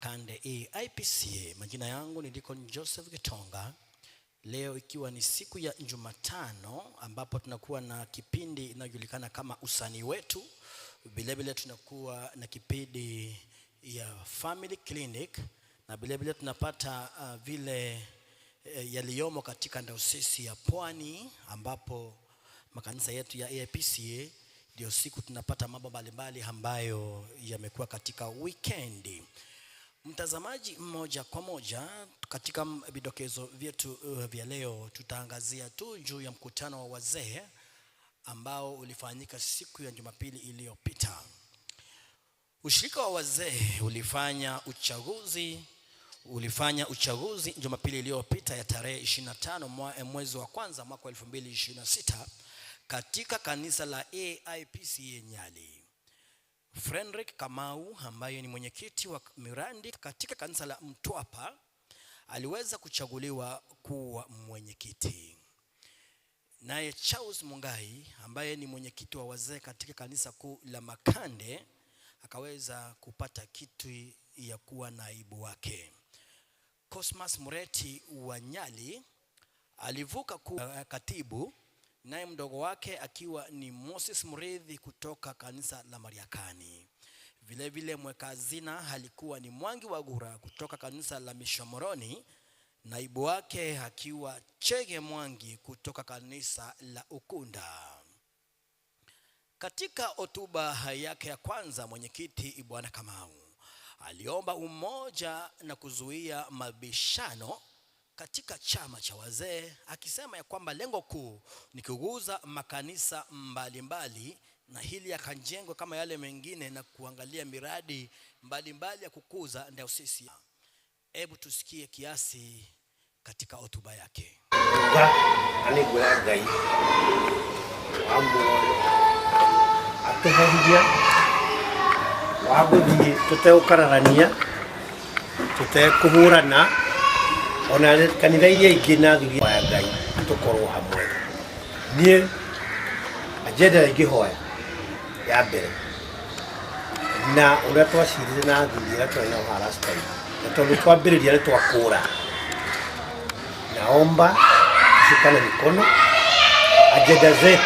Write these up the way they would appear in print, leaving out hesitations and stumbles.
Kande IPCA. Majina yangu ni Deacon Joseph Gitonga. Leo ikiwa ni siku ya Jumatano ambapo tunakuwa na kipindi inayojulikana kama usanii wetu. Vilevile tunakuwa na kipindi ya Family Clinic na vilevile tunapata vile yaliyomo katika dayosisi ya Pwani ambapo makanisa yetu ya IPCA ndio siku tunapata mambo mbalimbali ambayo yamekuwa katika weekend. Mtazamaji, moja kwa moja katika vidokezo vyetu vya leo tutaangazia tu juu ya mkutano wa wazee ambao ulifanyika siku ya Jumapili iliyopita. Ushirika wa wazee ulifanya uchaguzi Jumapili iliyopita ya tarehe 25 mwezi wa kwanza mwaka 2026 katika kanisa la IPCA Nyali. Frederick Kamau ambaye ni mwenyekiti wa miradi katika kanisa la Mtwapa aliweza kuchaguliwa kuwa mwenyekiti. Naye Charles Mungai ambaye ni mwenyekiti wa wazee katika kanisa kuu la Makande akaweza kupata kiti ya kuwa naibu wake. Cosmas Mureti wa Nyali alivuka kuwa katibu, naye mdogo wake akiwa ni Moses Murithi kutoka kanisa la Mariakani. Vile vile mweka hazina alikuwa ni Mwangi Wagura kutoka kanisa la Mishomoroni, naibu wake akiwa Chege Mwangi kutoka kanisa la Ukunda. Katika hotuba yake ya kwanza, mwenyekiti Bwana Kamau aliomba umoja na kuzuia mabishano katika chama cha wazee, akisema ya kwamba lengo kuu ni kuguza makanisa mbalimbali na hili yakajengwa kama yale mengine na kuangalia miradi mbalimbali ya kukuza dayosisi. Hebu tusikie kiasi katika hotuba yake. Ona kanitha iria ingĩ na athuri a Ngai tukorwo hamwe. Niĩ agenda ingĩhoya ya mbere na ũrĩa twacirire na athuri arĩa twarĩ nao haha last time, na tondũ twambĩrĩria nĩ twakũra, naomba tushikane mikono. Agenda zetu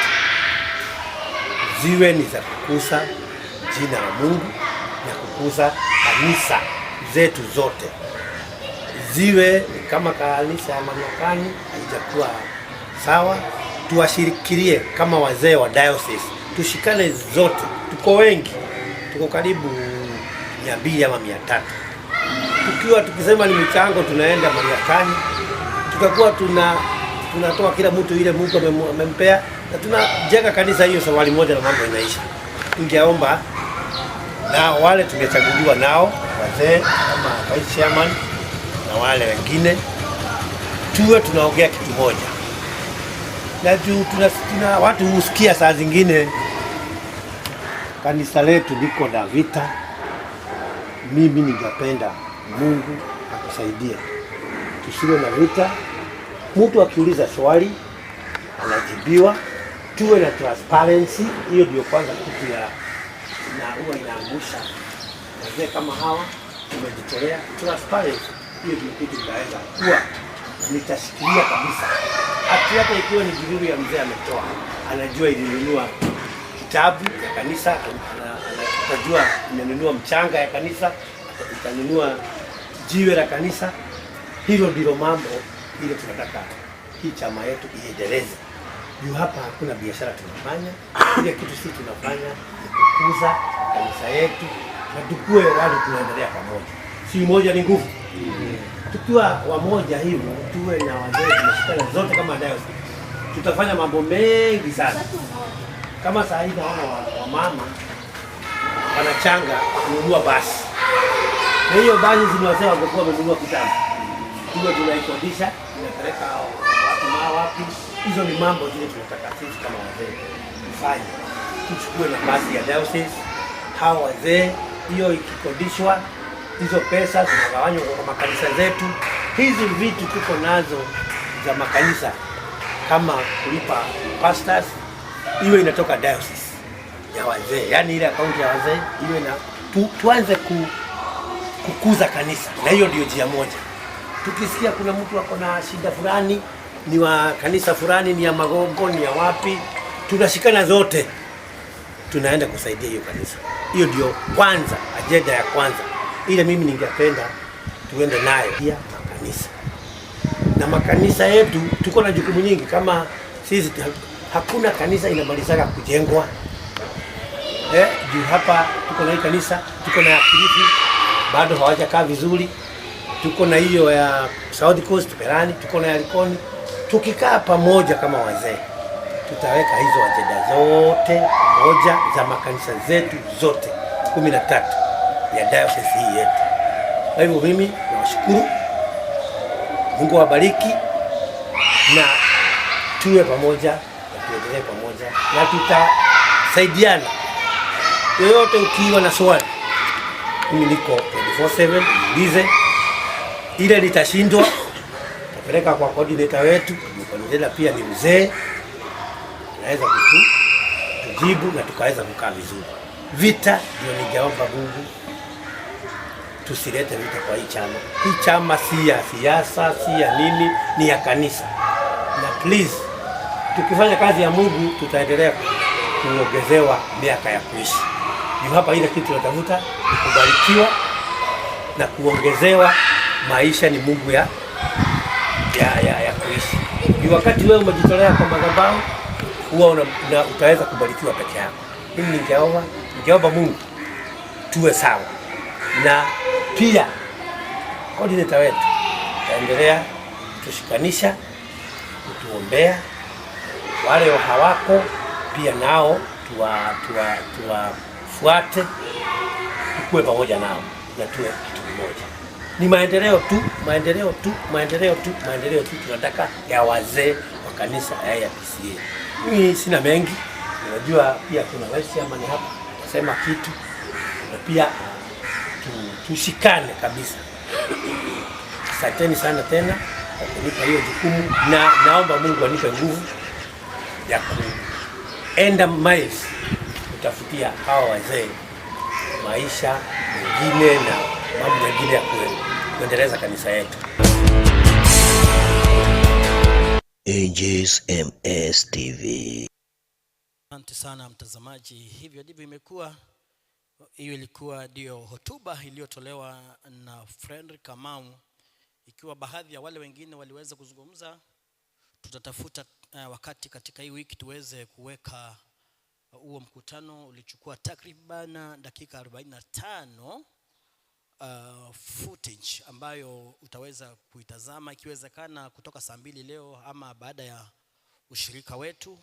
ziwe ni za kukuza jina la Mungu na kukuza kanisa zetu zote. Ziwe kama kanisa ya Mariakani haijakuwa sawa, tuwashirikirie kama wazee wa diocese, tushikane zote. Tuko wengi, tuko karibu 200 ama 300. Tukiwa tukisema ni michango tunaenda Mariakani, tutakuwa tunatoa kila mtu ile Mungu amempea na tunajenga kanisa hiyo safari moja na mambo inaisha. Tungeomba na wale tungechaguliwa nao wazee kama vice chairman na wale wengine tuwe tunaongea kitu moja. Na tuna watu husikia saa zingine kanisa letu liko na vita. Mimi ningependa Mungu atusaidie tusiwe na vita. Mtu akiuliza swali anajibiwa. Tuwe na transparency. Hiyo ndio kwanza kitu ya na huwa inaangusha wazee kama hawa. Tumejitolea transparency. Hiyo ndio kitu kitaweza kuwa nitashikilia kabisa. Hata ikiwa ni jiduru ya mzee ametoa, anajua ilinunua kitabu ya kanisa, anajua inanunua mchanga ya kanisa, itanunua jiwe la kanisa. Hilo ndilo mambo ile tunataka hii chama yetu iendeleze. Juu hapa hakuna biashara tunafanya, ile kitu sisi tunafanya ni kukuza kanisa yetu na tukue wale tunaendelea pamoja. Si moja ni nguvu. Tukiwa wamoja hivyo, tuwe na wazee tunashikana zote kama diocese, tutafanya mambo mengi sana. Kama saa hii naona wamama wanachanga kununua basi, na hiyo basi zinawazee wangekuwa wamenunua kitambo. Tuwe tunaikodisha, tunapeleka watu wapi. Hizo ni mambo zile tunataka sisi kama wazee tufanye. Tuchukue nafasi ya diocese, hawa wazee, hiyo ikikodishwa, hizo pesa zinagawanywa kwa makanisa zetu. Hizi vitu tuko nazo za makanisa kama kulipa pastors, iwe inatoka diocese ya wazee, yani ile akaunti ya wazee iwe na tuanze kukuza kanisa, na hiyo ndio njia moja. Tukisikia kuna mtu ako na shida fulani, ni wa kanisa fulani, ni ya Magongo, ni ya wapi, tunashikana zote, tunaenda kusaidia hiyo kanisa. Hiyo ndio kwanza, ajenda ya kwanza ile mimi ningependa tuende nayo pia makanisa. Na makanisa yetu tuko na jukumu nyingi, kama sisi hakuna kanisa inamalizaka kujengwa. Juu hapa tuko na hii kanisa, tuko na Kilifi bado hawajakaa vizuri, tuko na hiyo ya South Coast Perani, tuko na ya Likoni. Tukikaa pamoja kama wazee, tutaweka hizo ajenda zote moja za makanisa zetu zote 13 ya diocese hii yetu. Kwa hivyo mimi nawashukuru, Mungu awabariki, na tuwe pamoja na tuendelee pamoja na tutasaidiana. Yoyote ukiwa na swali, mimi niko 24/7, niulize. Ile litashindwa tapeleka kwa coordinator wetu, coordinator pia ni mzee, anaweza kutujibu na tukaweza kukaa vizuri. Vita ndio ningeomba Mungu tusilete vita kwa hii chama. Hii chama si ya siasa, si ya nini, ni ya kanisa. Na please, tukifanya kazi ya Mungu tutaendelea kuongezewa miaka ya kuishi. Ni hapa ile kitu tunatafuta ni kubarikiwa na kuongezewa maisha, ni Mungu ya kuishi. Ni wakati wewe umejitolea kwa madhabahu, huwa utaweza kubarikiwa peke yako. Mimi ningeomba Mungu tuwe sawa, na pia coordinator wetu taendelea kutushikanisha, kutuombea. Wale hawako pia nao tuwafuate, tukue pamoja nao na tuwe kitu kimoja. Ni maendeleo tu, maendeleo tu, maendeleo tu, maendeleo tu tunataka ya wazee wa kanisa ya PCEA. Mimi sina mengi, unajua pia kuna rais ama ni hapa nasema kitu, na pia tushikane kabisa. Asanteni sana tena kwa kunipa hiyo jukumu, na naomba Mungu anipe nguvu ya kuenda miles kutafutia hawa wazee maisha mengine na mambo mengine ya kuendeleza kanisa yetu. AJ's MS TV. Asante sana mtazamaji, hivyo ndivyo imekuwa. Hiyo ilikuwa ndio hotuba iliyotolewa na Fredrick Kamau. Ikiwa baadhi ya wale wengine waliweza kuzungumza, tutatafuta wakati katika hii wiki tuweze kuweka huo mkutano. Ulichukua takriban dakika 45 footage ambayo utaweza kuitazama ikiwezekana kutoka saa 2 leo ama baada ya ushirika wetu.